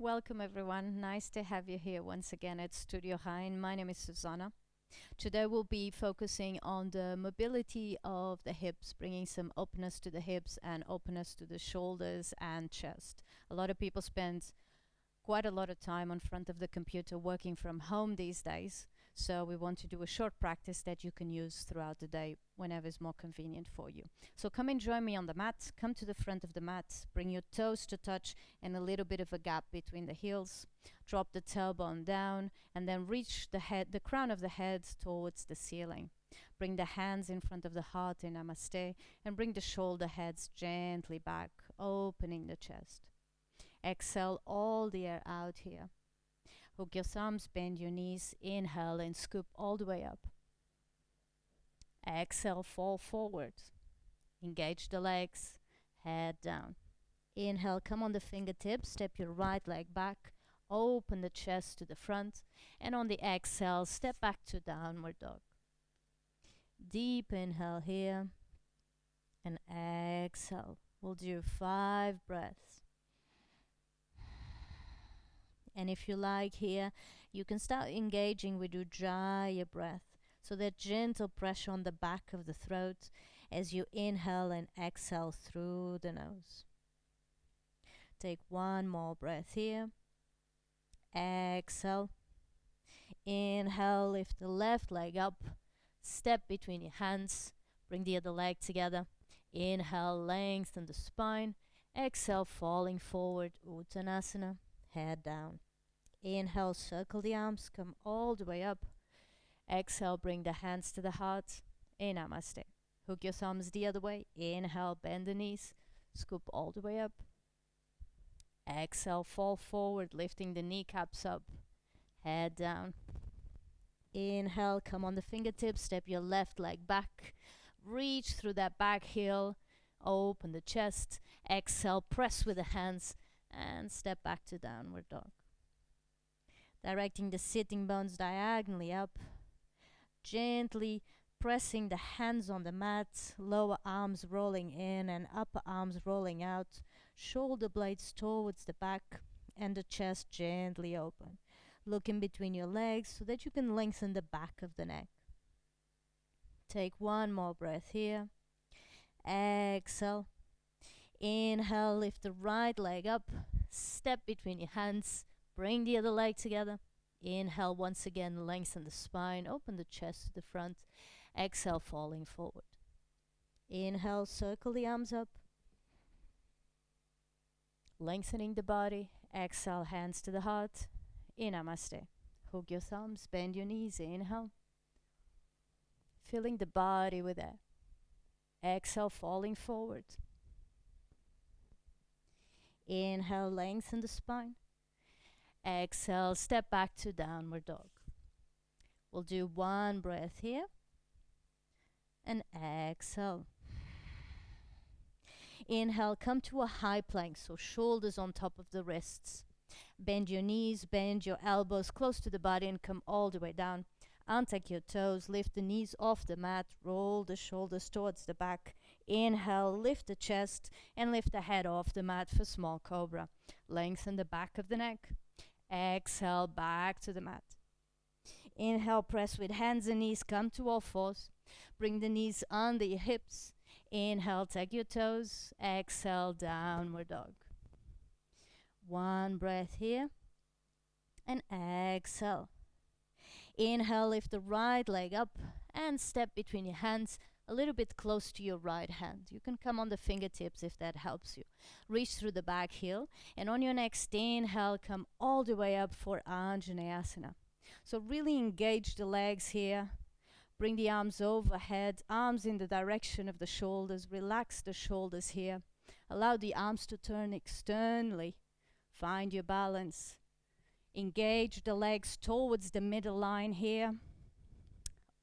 Welcome everyone. Nice to have you here once again at Studio Reyn. My name is Susana. Today we'll be focusing on the mobility of the hips, bringing some openness to the hips and openness to the shoulders and chest. A lot of people spend quite a lot of time on front of the computer working from home these days. So we want to do a short practice that you can use throughout the day whenever is more convenient for you. So come and join me on the mat. Come to the front of the mat. Bring your toes to touch and a little bit of a gap between the heels. Drop the tailbone down and then reach the crown of the head towards the ceiling. Bring the hands in front of the heart in Namaste and bring the shoulder heads gently back, opening the chest. Exhale all the air out here. Hook your thumbs, bend your knees, inhale and scoop all the way up. Exhale, fall forward. Engage the legs, head down. Inhale, come on the fingertips, step your right leg back, open the chest to the front, and on the exhale, step back to downward dog. Deep inhale here, and exhale. We'll do 5 breaths. And if you like here, you can start engaging with Ujjayi breath. So that gentle pressure on the back of the throat as you inhale and exhale through the nose. Take one more breath here. Exhale. Inhale, lift the left leg up. Step between your hands. Bring the other leg together. Inhale, lengthen the spine. Exhale, falling forward, Uttanasana. Head down. Inhale, circle the arms, come all the way up. Exhale, bring the hands to the heart in Namaste. Hook your thumbs the other way. Inhale, bend the knees, scoop all the way up. Exhale, fall forward, lifting the kneecaps up. Head down. Inhale, come on the fingertips, step your left leg back. Reach through that back heel, open the chest. Exhale, press with the hands and step back to downward dog. Directing the sitting bones diagonally up. Gently pressing the hands on the mat, lower arms rolling in and upper arms rolling out. Shoulder blades towards the back and the chest gently open. Look in between your legs so that you can lengthen the back of the neck. Take one more breath here. Exhale. Inhale, lift the right leg up. Step between your hands. Bring the other leg together. Inhale, once again, lengthen the spine. Open the chest to the front. Exhale, falling forward. Inhale, circle the arms up. Lengthening the body. Exhale, hands to the heart. In Namaste. Hook your thumbs, bend your knees. Inhale. Filling the body with air. Exhale, falling forward. Inhale, lengthen the spine. Exhale, step back to downward dog. We'll do one breath here. And exhale. Inhale, come to a high plank, so shoulders on top of the wrists. Bend your knees, bend your elbows close to the body and come all the way down. Untuck your toes, lift the knees off the mat, roll the shoulders towards the back. Inhale, lift the chest and lift the head off the mat for small cobra. Lengthen the back of the neck. Exhale, back to the mat. Inhale, press with hands and knees, come to all fours. Bring the knees under your hips. Inhale, take your toes. Exhale, downward dog. One breath here. And exhale. Inhale, lift the right leg up and step between your hands a little bit close to your right hand. You can come on the fingertips if that helps you. Reach through the back heel, and on your next inhale, come all the way up for Anjaneyasana. So really engage the legs here. Bring the arms overhead, arms in the direction of the shoulders. Relax the shoulders here. Allow the arms to turn externally. Find your balance. Engage the legs towards the middle line here.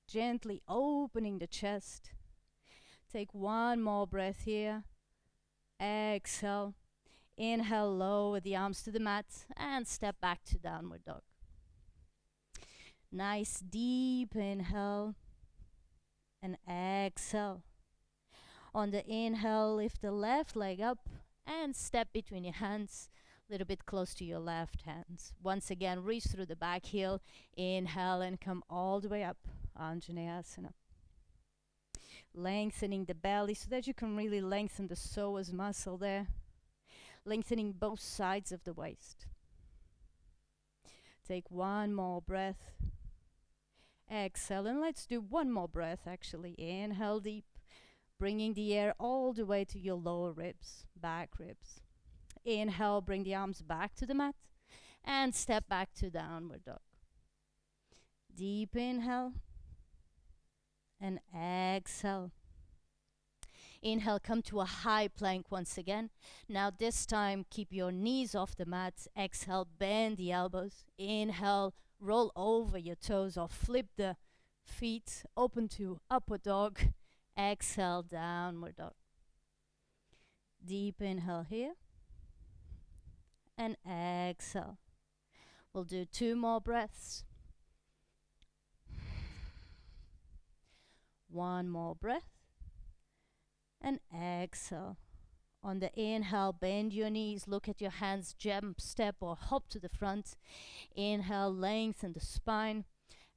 Gently opening the chest. Take one more breath here. Exhale. Inhale, lower the arms to the mat and step back to downward dog. Nice deep inhale and exhale. On the inhale, lift the left leg up and step between your hands. A little bit close to your left hands. Once again, reach through the back heel. Inhale and come all the way up. Anjaneyasana. Lengthening the belly so that you can really lengthen the psoas muscle there. Lengthening both sides of the waist. Take one more breath. Exhale, and let's do one more breath actually. Inhale deep, bringing the air all the way to your lower ribs, back ribs. Inhale, bring the arms back to the mat and step back to downward dog. Deep inhale and exhale. Inhale, come to a high plank once again. Now this time, keep your knees off the mat. Exhale, bend the elbows. Inhale, roll over your toes or flip the feet, open to upward dog. Exhale, downward dog. Deep inhale here. And exhale. We'll do 2 more breaths. 1 more breath. And exhale. On the inhale, bend your knees, look at your hands, jump, step or hop to the front. Inhale, lengthen the spine.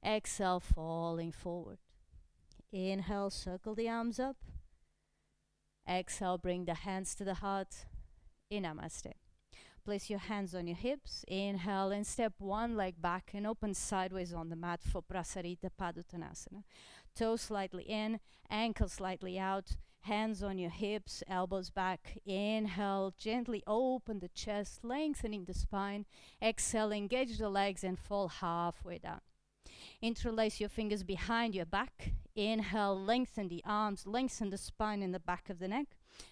Exhale, falling forward. Inhale, circle the arms up. Exhale, bring the hands to the heart. In Namaste. Place your hands on your hips. Inhale and step one leg back and open sideways on the mat for Prasarita Paduttanasana. Toes slightly in, ankles slightly out. Hands on your hips, elbows back. Inhale, gently open the chest, lengthening the spine. Exhale, engage the legs and fall halfway down. Interlace your fingers behind your back. Inhale, lengthen the arms, lengthen the spine in the back of the neck.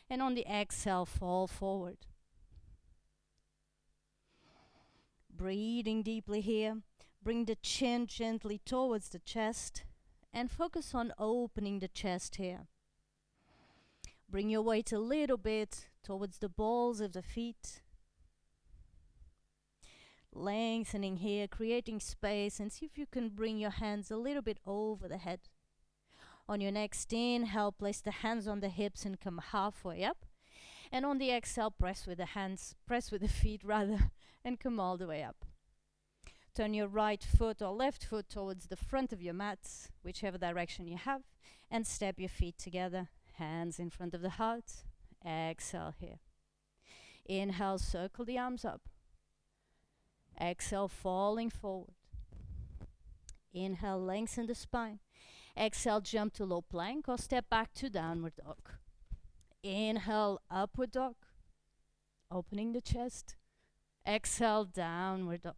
And on the exhale, fall forward. Breathing deeply here. Bring the chin gently towards the chest and focus on opening the chest here. Bring your weight a little bit towards the balls of the feet. Lengthening here, creating space, and see if you can bring your hands a little bit over the head. On your next inhale, place the hands on the hips and come halfway up. And on the exhale, press with the feet rather, and come all the way up. Turn your right foot or left foot towards the front of your mat, whichever direction you have, and step your feet together, hands in front of the heart. Exhale here. Inhale, circle the arms up. Exhale, falling forward. Inhale, lengthen the spine. Exhale, jump to low plank or step back to downward dog. Inhale, upward dog, opening the chest. Exhale, downward dog.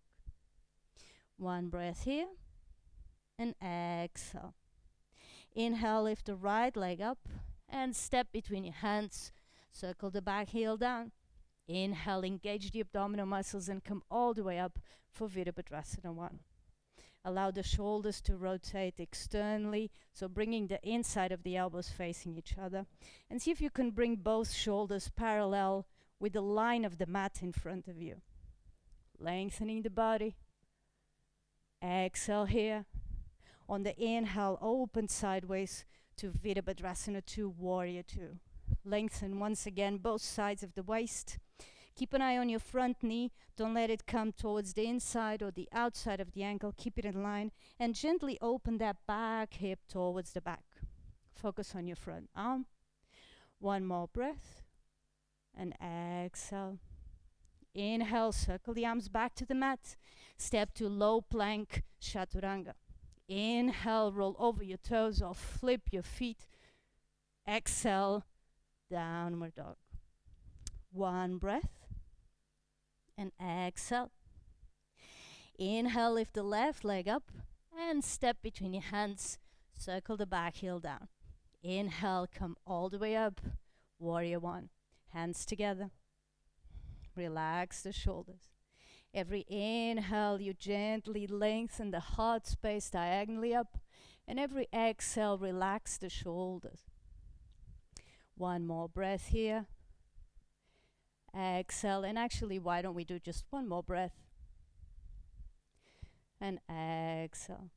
1 breath here, and exhale. Inhale, lift the right leg up, and step between your hands. Circle the back heel down. Inhale, engage the abdominal muscles, and come all the way up for Virabhadrasana 1. Allow the shoulders to rotate externally, so bringing the inside of the elbows facing each other. And see if you can bring both shoulders parallel with the line of the mat in front of you. Lengthening the body. Exhale here. On the inhale, open sideways to Virabhadrasana 2, Warrior 2. Lengthen once again both sides of the waist. Keep an eye on your front knee. Don't let it come towards the inside or the outside of the ankle. Keep it in line and gently open that back hip towards the back. Focus on your front arm. 1 more breath and exhale. Inhale, circle the arms back to the mat. Step to low plank, Chaturanga. Inhale, roll over your toes or flip your feet. Exhale, downward dog. 1 breath and exhale. Inhale, lift the left leg up and step between your hands. Circle the back heel down. Inhale, come all the way up. Warrior 1. Hands together. Relax the shoulders. Every inhale, you gently lengthen the heart space diagonally up. And every exhale, relax the shoulders. 1 more breath here. Exhale, and actually, why don't we do just 1 more breath? And exhale.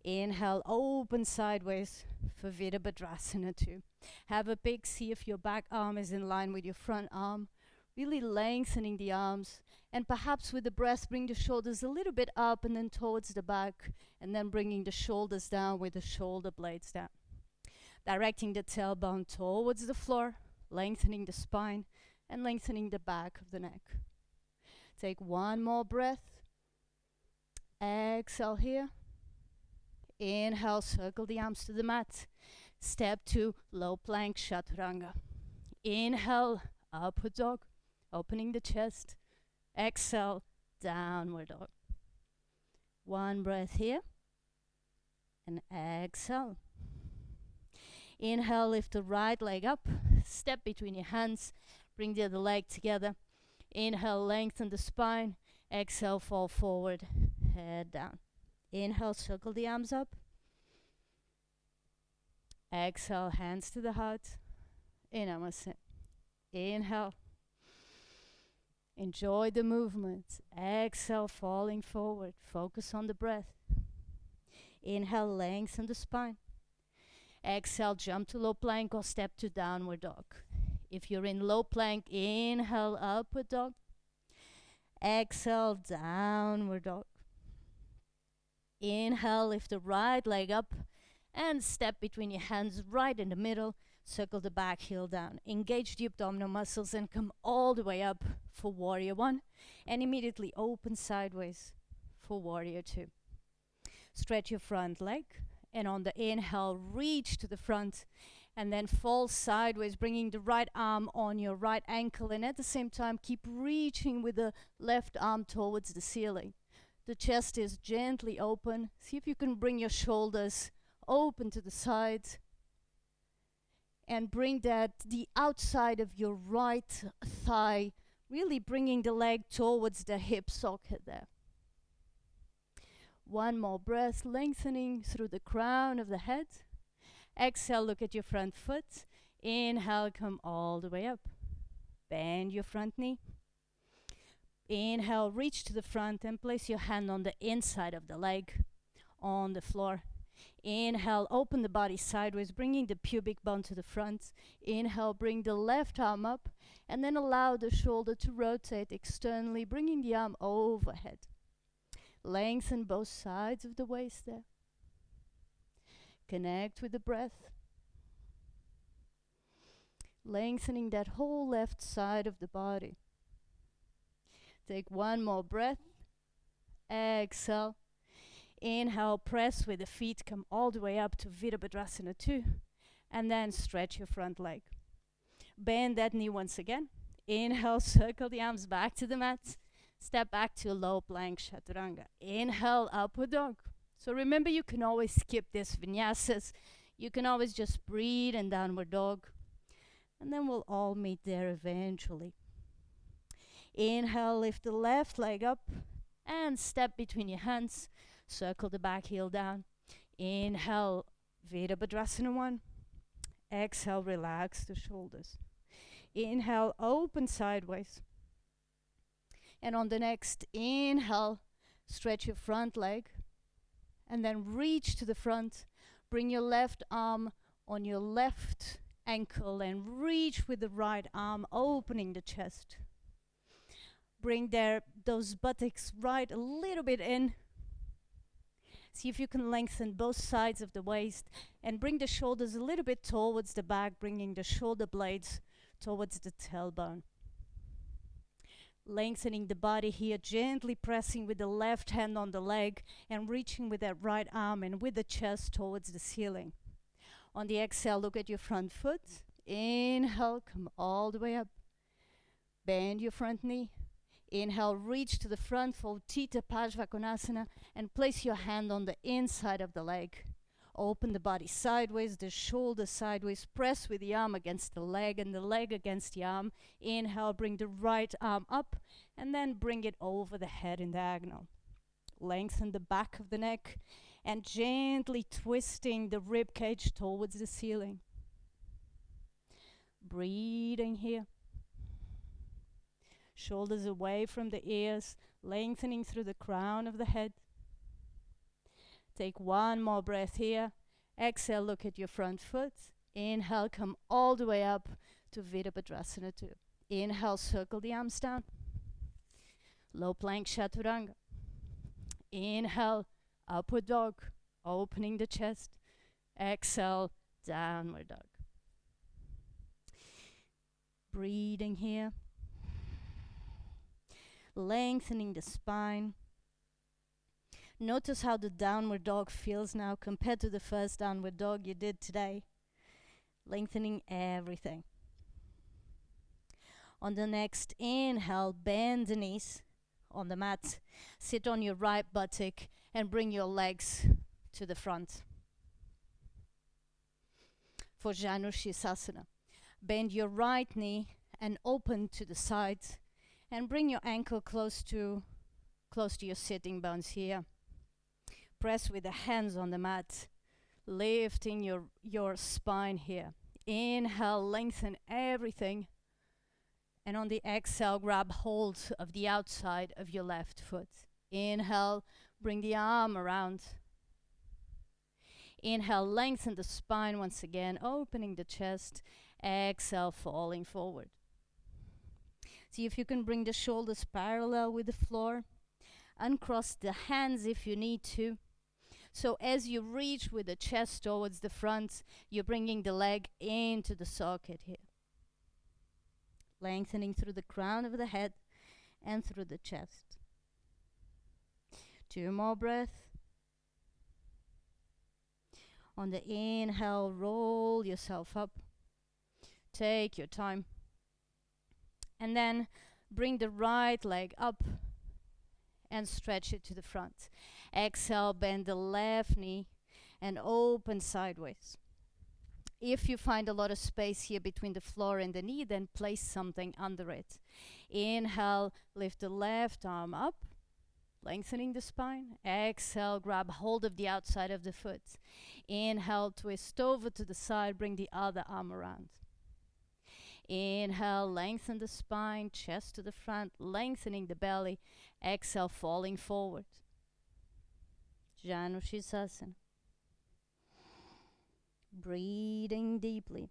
Inhale, open sideways for Virabhadrasana 2. Have a big, see if your back arm is in line with your front arm. Really lengthening the arms, and perhaps with the breath bring the shoulders a little bit up and then towards the back, and then bringing the shoulders down with the shoulder blades down. Directing the tailbone towards the floor, lengthening the spine and lengthening the back of the neck. Take one more breath. Exhale here. Inhale, circle the arms to the mat. Step 2, low plank chaturanga. Inhale, upward dog, opening the chest. Exhale, downward dog. One breath here. And exhale. Inhale, lift the right leg up. Step between your hands. Bring the other leg together. Inhale, lengthen the spine. Exhale, fall forward. Head down. Inhale, circle the arms up. Exhale, hands to the heart. Namaste. Inhale. Enjoy the movement. Exhale, falling forward. Focus on the breath. Inhale, lengthen the spine. Exhale, jump to low plank or step to downward dog. If you're in low plank, inhale, upward dog. Exhale, downward dog. Inhale, lift the right leg up and step between your hands right in the middle. Circle the back heel down. Engage the abdominal muscles and come all the way up for warrior 1 and immediately open sideways for warrior 2. Stretch your front leg and on the inhale, reach to the front and then fall sideways, bringing the right arm on your right ankle, and at the same time keep reaching with the left arm towards the ceiling. The chest is gently open. See if you can bring your shoulders open to the sides and bring the outside of your right thigh, really bringing the leg towards the hip socket there. One more breath, lengthening through the crown of the head. Exhale, look at your front foot. Inhale, come all the way up. Bend your front knee. Inhale, reach to the front and place your hand on the inside of the leg on the floor. Inhale, open the body sideways, bringing the pubic bone to the front. Inhale, bring the left arm up and then allow the shoulder to rotate externally, bringing the arm overhead. Lengthen both sides of the waist there. Connect with the breath. Lengthening that whole left side of the body. Take one more breath. Exhale. Inhale, press with the feet, come all the way up to Virabhadrasana 2. And then stretch your front leg. Bend that knee once again. Inhale, circle the arms back to the mat. Step back to low plank chaturanga. Inhale, upward dog. So remember, you can always skip this vinyasas. You can always just breathe in downward dog. And then we'll all meet there eventually. Inhale, lift the left leg up and step between your hands. Circle the back heel down. Inhale, Virabhadrasana 1. Exhale, relax the shoulders. Inhale, open sideways. And on the next inhale, stretch your front leg. And then reach to the front. Bring your left arm on your left ankle and reach with the right arm, opening the chest. Bring those buttocks right a little bit in. See if you can lengthen both sides of the waist and bring the shoulders a little bit towards the back, bringing the shoulder blades towards the tailbone. Lengthening the body here, gently pressing with the left hand on the leg and reaching with that right arm and with the chest towards the ceiling. On the exhale, look at your front foot. Inhale, come all the way up. Bend your front knee. Inhale, reach to the front for Utthita Parshvakonasana and place your hand on the inside of the leg. Open the body sideways, the shoulder sideways. Press with the arm against the leg and the leg against the arm. Inhale, bring the right arm up and then bring it over the head in diagonal. Lengthen the back of the neck and gently twisting the rib cage towards the ceiling. Breathing here. Shoulders away from the ears, lengthening through the crown of the head. Take one more breath here. Exhale, look at your front foot. Inhale, come all the way up to Virabhadrasana 2. Inhale, circle the arms down. Low plank chaturanga. Inhale, upward dog, opening the chest. Exhale, downward dog. Breathing here. Lengthening the spine. Notice how the downward dog feels now compared to the first downward dog you did today. Lengthening everything. On the next inhale, bend the knees on the mat. Sit on your right buttock and bring your legs to the front. For Susana, bend your right knee and open to the sides and bring your ankle close to your sitting bones here. Press with the hands on the mat, lifting your spine here. Inhale, lengthen everything. And on the exhale, grab hold of the outside of your left foot. Inhale, bring the arm around. Inhale, lengthen the spine once again, opening the chest. Exhale, falling forward. See if you can bring the shoulders parallel with the floor. Uncross the hands if you need to. So as you reach with the chest towards the front, you're bringing the leg into the socket here. Lengthening through the crown of the head and through the chest. 2 more breaths. On the inhale, roll yourself up. Take your time. And then bring the right leg up and stretch it to the front. Exhale, bend the left knee and open sideways. If you find a lot of space here between the floor and the knee, then place something under it. Inhale, lift the left arm up, lengthening the spine. Exhale, grab hold of the outside of the foot. Inhale, twist over to the side, bring the other arm around. Inhale, lengthen the spine, chest to the front, lengthening the belly. Exhale, falling forward. Susana. Breathing deeply.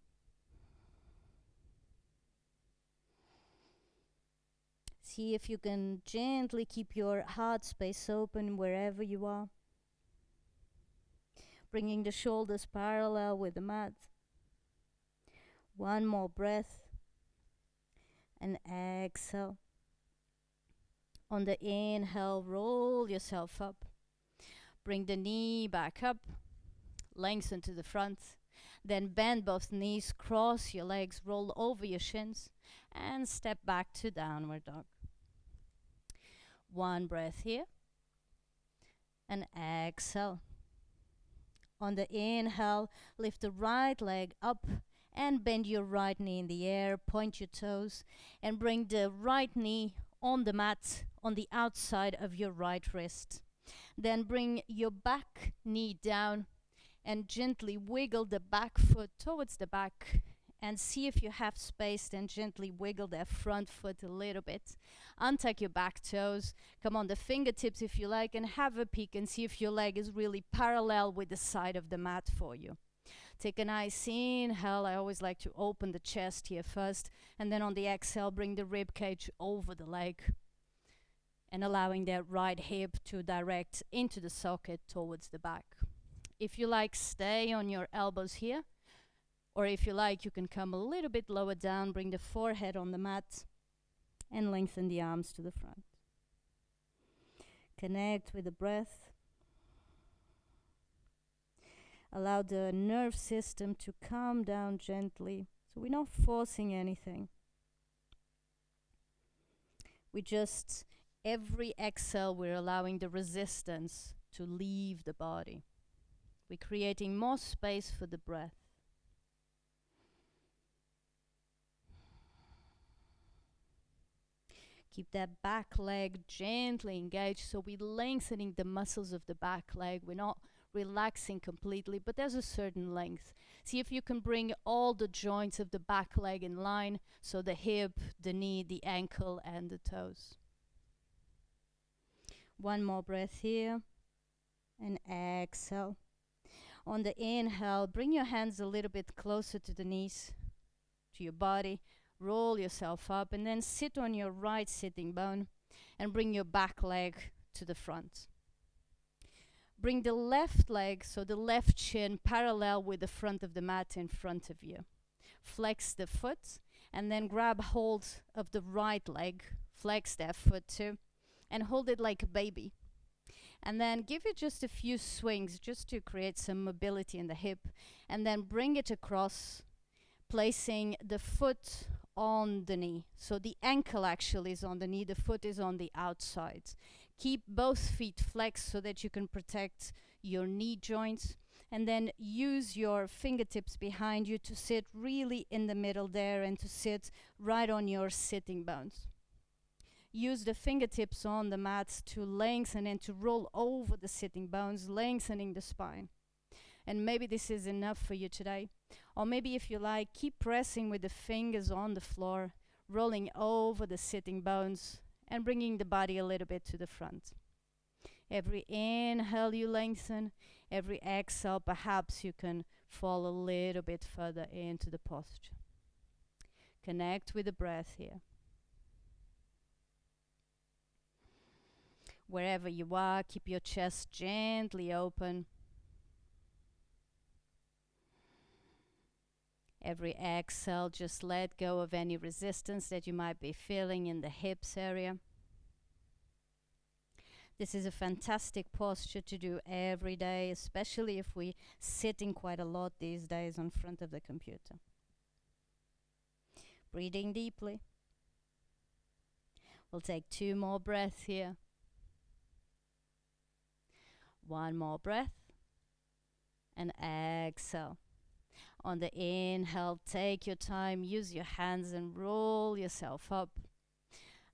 See if you can gently keep your heart space open wherever you are. Bringing the shoulders parallel with the mat. 1 more breath. And exhale. On the inhale, roll yourself up. Bring the knee back up. Lengthen to the front. Then bend both knees, cross your legs, roll over your shins, and step back to downward dog. 1 breath here. And exhale. On the inhale, lift the right leg up and bend your right knee in the air, point your toes, and bring the right knee on the mat on the outside of your right wrist. Then bring your back knee down and gently wiggle the back foot towards the back and see if you have space. Then gently wiggle that front foot a little bit. Untuck your back toes, come on the fingertips if you like, and have a peek and see if your leg is really parallel with the side of the mat for you. Take a nice inhale. I always like to open the chest here first, and then on the exhale, bring the rib cage over the leg and allowing that right hip to direct into the socket towards the back. If you like, stay on your elbows here, or if you like, you can come a little bit lower down, bring the forehead on the mat, and lengthen the arms to the front. Connect with the breath. Allow the nerve system to calm down gently. So we're not forcing anything. We just, every exhale, we're allowing the resistance to leave the body. We're creating more space for the breath. Keep that back leg gently engaged, so we're lengthening the muscles of the back leg. We're not relaxing completely, but there's a certain length. See if you can bring all the joints of the back leg in line, so the hip, the knee, the ankle, and the toes. 1 more breath here, and exhale. On the inhale, bring your hands a little bit closer to the knees, to your body. Roll yourself up and then sit on your right sitting bone and bring your back leg to the front. Bring the left leg, so the left shin, parallel with the front of the mat in front of you. Flex the foot and then grab hold of the right leg. Flex that foot too and hold it like a baby. And then give it just a few swings just to create some mobility in the hip. And then bring it across, placing the foot on the knee. So the ankle actually is on the knee, the foot is on the outside. Keep both feet flexed so that you can protect your knee joints. And then use your fingertips behind you to sit really in the middle there and to sit right on your sitting bones. Use the fingertips on the mat to lengthen and to roll over the sitting bones, lengthening the spine. And maybe this is enough for you today. Or maybe if you like, keep pressing with the fingers on the floor, rolling over the sitting bones and bringing the body a little bit to the front. Every inhale you lengthen, every exhale perhaps you can fall a little bit further into the posture. Connect with the breath here. Wherever you are, keep your chest gently open. Every exhale, just let go of any resistance that you might be feeling in the hips area. This is a fantastic posture to do every day, especially if we're sitting quite a lot these days in front of the computer. Breathing deeply. We'll take 2 more breaths here. 1 more breath. And exhale. On the inhale, take your time, use your hands and roll yourself up.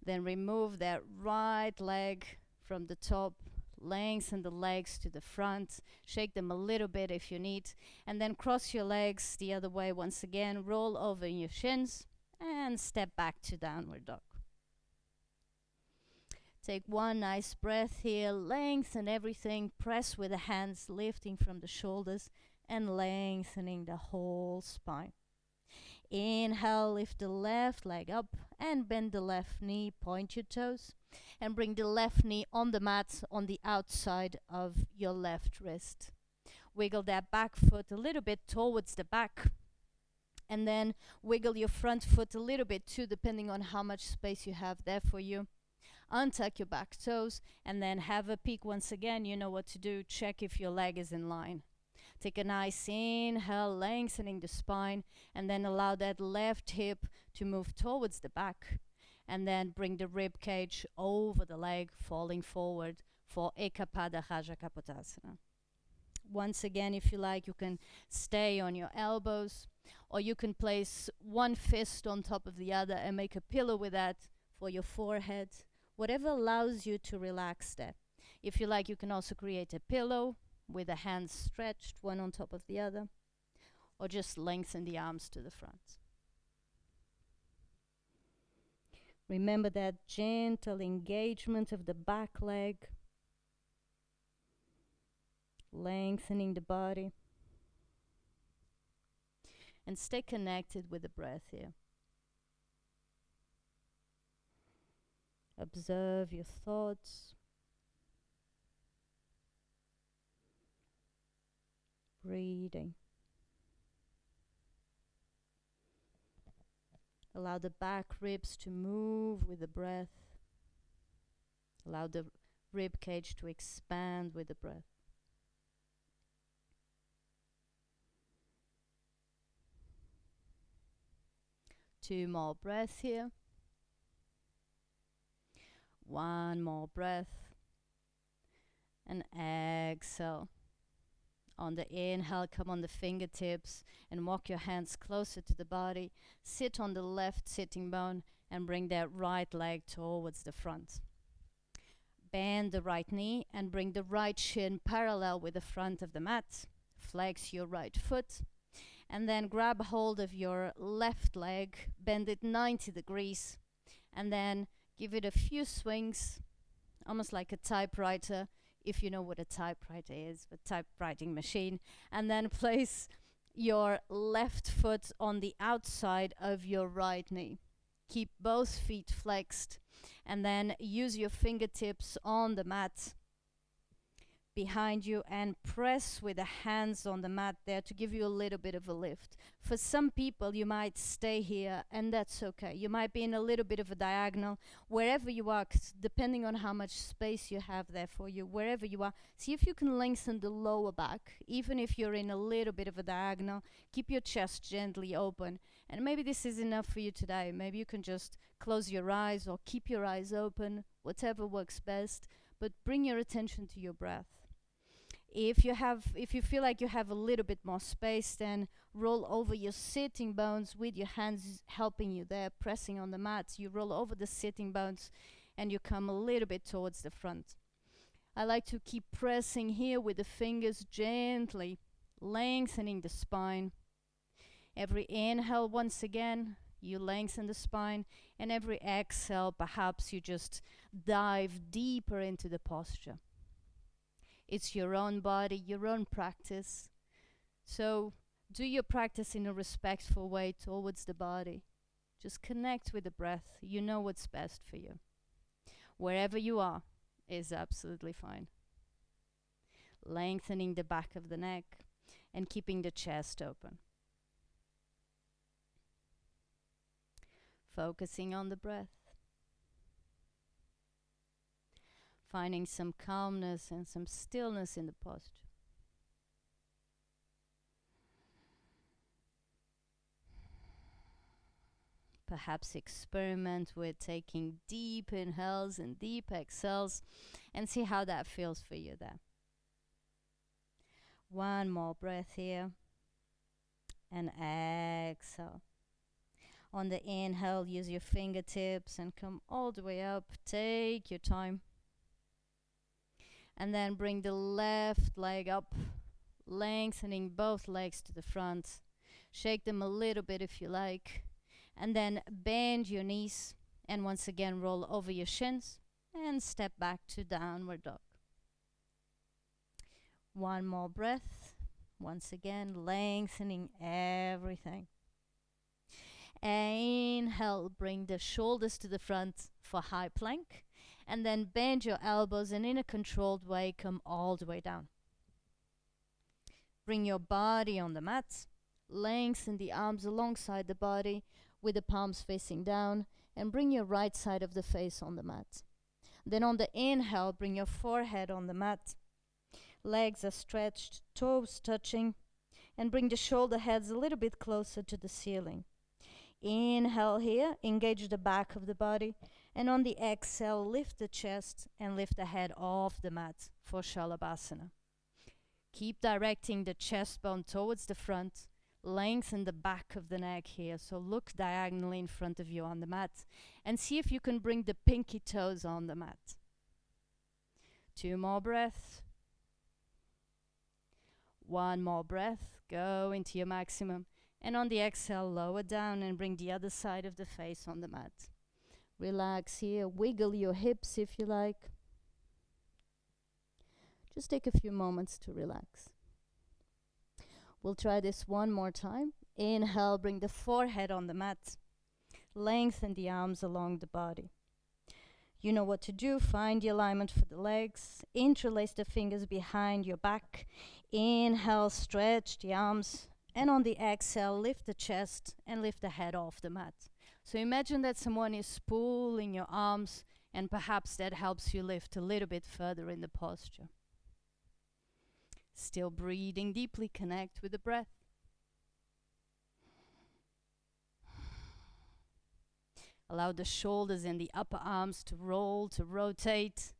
Then remove that right leg from the top, lengthen the legs to the front, shake them a little bit if you need, and then cross your legs the other way once again, roll over your shins, and step back to downward dog. Take 1 nice breath here, lengthen everything, press with the hands, lifting from the shoulders, and lengthening the whole spine. Inhale, lift the left leg up and bend the left knee, point your toes and bring the left knee on the mat on the outside of your left wrist. Wiggle that back foot a little bit towards the back and then wiggle your front foot a little bit too, depending on how much space you have there for you. Untuck your back toes and then have a peek once again. You know what to do. Check if your leg is in line. Take a nice inhale, lengthening the spine, and then allow that left hip to move towards the back. And then bring the rib cage over the leg, falling forward for Ekapada Raja Kapotasana. Once again, if you like, you can stay on your elbows, or you can place one fist on top of the other and make a pillow with that for your forehead. Whatever allows you to relax there. If you like, you can also create a pillow with the hands stretched, one on top of the other, or just lengthen the arms to the front. Remember that gentle engagement of the back leg, lengthening the body, and stay connected with the breath here. Observe your thoughts. Breathing. Allow the back ribs to move with the breath. Allow the rib cage to expand with the breath. Two more breaths here. One more breath. And exhale. On the inhale, come on the fingertips and walk your hands closer to the body. Sit on the left sitting bone and bring that right leg towards the front. Bend the right knee and bring the right shin parallel with the front of the mat. Flex your right foot and then grab hold of your left leg, bend it 90 degrees and then give it a few swings, almost like a typewriter, if you know what a typewriter is, a typewriting machine, and then place your left foot on the outside of your right knee. Keep both feet flexed, and then use your fingertips on the mat behind you and press with the hands on the mat there to give you a little bit of a lift. For some people, you might stay here, and that's okay. You might be in a little bit of a diagonal, wherever you are, depending on how much space you have there for you, wherever you are. See if you can lengthen the lower back, even if you're in a little bit of a diagonal. Keep your chest gently open. And maybe this is enough for you today. Maybe you can just close your eyes or keep your eyes open, whatever works best, but bring your attention to your breath. If you feel like you have a little bit more space, then roll over your sitting bones with your hands helping you there, pressing on the mat. You roll over the sitting bones and you come a little bit towards the front. I like to keep pressing here with the fingers gently, lengthening the spine. Every inhale, once again, you lengthen the spine, and every exhale, perhaps you just dive deeper into the posture. It's your own body, your own practice. So do your practice in a respectful way towards the body. Just connect with the breath. You know what's best for you. Wherever you are is absolutely fine. Lengthening the back of the neck and keeping the chest open. Focusing on the breath. Finding some calmness and some stillness in the posture. Perhaps experiment with taking deep inhales and deep exhales and see how that feels for you there. One more breath here. And exhale. On the inhale, use your fingertips and come all the way up. Take your time. And then bring the left leg up, lengthening both legs to the front. Shake them a little bit if you like. And then bend your knees. And once again, roll over your shins. And step back to downward dog. One more breath. Once again, lengthening everything. Inhale, bring the shoulders to the front for high plank. And then bend your elbows and in a controlled way, come all the way down. Bring your body on the mat. Lengthen the arms alongside the body with the palms facing down. And bring your right side of the face on the mat. Then on the inhale, bring your forehead on the mat. Legs are stretched, toes touching. And bring the shoulder heads a little bit closer to the ceiling. Inhale here, engage the back of the body, and on the exhale, lift the chest and lift the head off the mat for Shalabhasana. Keep directing the chest bone towards the front, lengthen the back of the neck here, so look diagonally in front of you on the mat, and see if you can bring the pinky toes on the mat. 2 more breaths. 1 more breath, go into your maximum. And on the exhale, lower down and bring the other side of the face on the mat. Relax here, wiggle your hips if you like. Just take a few moments to relax. We'll try this one more time. Inhale, bring the forehead on the mat. Lengthen the arms along the body. You know what to do. Find the alignment for the legs. Interlace the fingers behind your back. Inhale, stretch the arms. And on the exhale, lift the chest and lift the head off the mat. So imagine that someone is pulling your arms, and perhaps that helps you lift a little bit further in the posture. Still breathing deeply, connect with the breath. Allow the shoulders and the upper arms to roll, to rotate.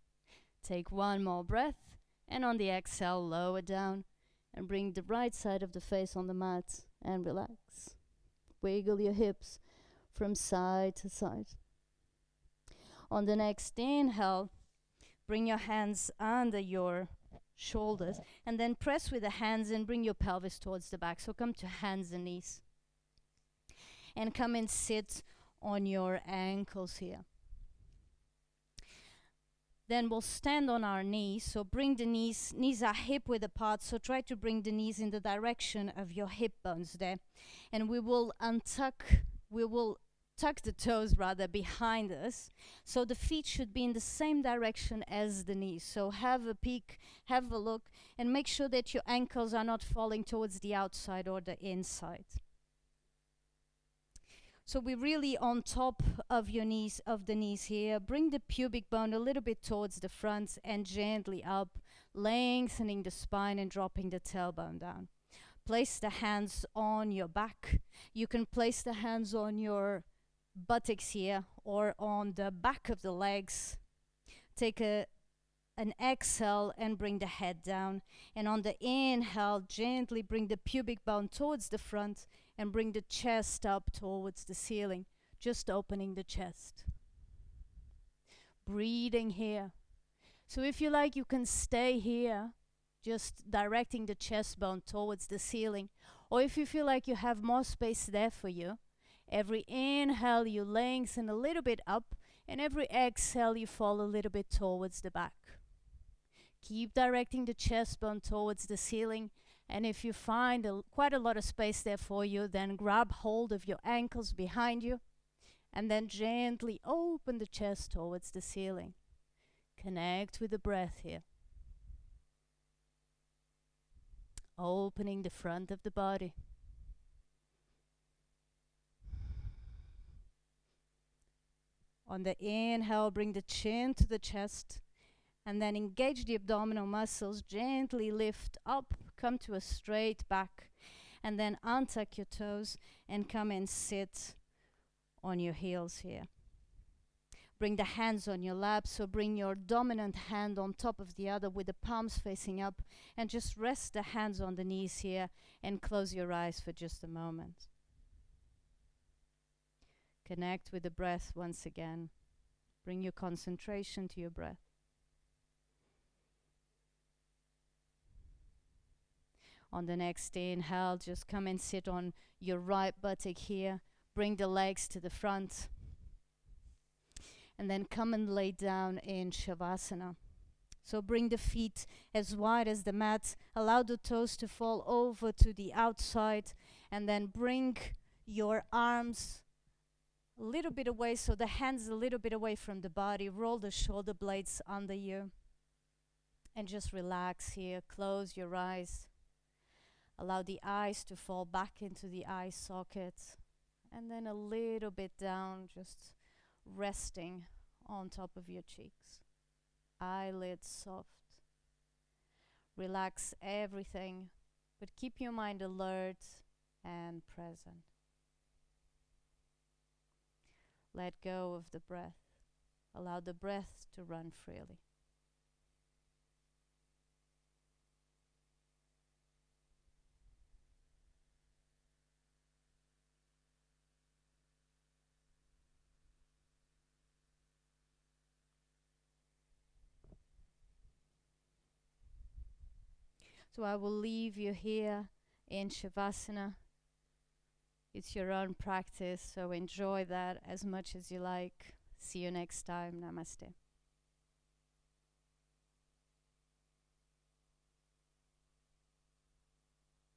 Take 1 more breath, and on the exhale, lower down. And bring the right side of the face on the mat and relax. Wiggle your hips from side to side. On the next inhale, bring your hands under your shoulders and then press with the hands and bring your pelvis towards the back. So come to hands and knees. And come and sit on your ankles here. Then we'll stand on our knees. So bring the knees are hip width apart. So try to bring the knees in the direction of your hip bones there. And we will tuck the toes rather behind us. So the feet should be in the same direction as the knees. So have a peek, have a look, and make sure that your ankles are not falling towards the outside or the inside. So we're really on top of your knees, of the knees here. Bring the pubic bone a little bit towards the front and gently up, lengthening the spine and dropping the tailbone down. Place the hands on your back. You can place the hands on your buttocks here or on the back of the legs. Take an exhale and bring the head down. And on the inhale, gently bring the pubic bone towards the front and bring the chest up towards the ceiling, just opening the chest. Breathing here. So if you like, you can stay here, just directing the chest bone towards the ceiling. Or if you feel like you have more space there for you, every inhale you lengthen a little bit up, and every exhale you fall a little bit towards the back. Keep directing the chest bone towards the ceiling, and if you find quite a lot of space there for you, then grab hold of your ankles behind you, and then gently open the chest towards the ceiling. Connect with the breath here. Opening the front of the body. On the inhale, bring the chin to the chest, and then engage the abdominal muscles. Gently lift up, come to a straight back, and then untuck your toes and come and sit on your heels here. Bring the hands on your lap, so bring your dominant hand on top of the other with the palms facing up, and just rest the hands on the knees here and close your eyes for just a moment. Connect with the breath once again. Bring your concentration to your breath. On the next inhale, just come and sit on your right buttock here. Bring the legs to the front. And then come and lay down in Shavasana. So bring the feet as wide as the mat. Allow the toes to fall over to the outside. And then bring your arms a little bit away, so the hands a little bit away from the body. Roll the shoulder blades under you. And just relax here. Close your eyes. Allow the eyes to fall back into the eye sockets. And then a little bit down, just resting on top of your cheeks. Eyelids soft. Relax everything, but keep your mind alert and present. Let go of the breath. Allow the breath to run freely. So I will leave you here in Shavasana. It's your own practice, so enjoy that as much as you like. See you next time. Namaste.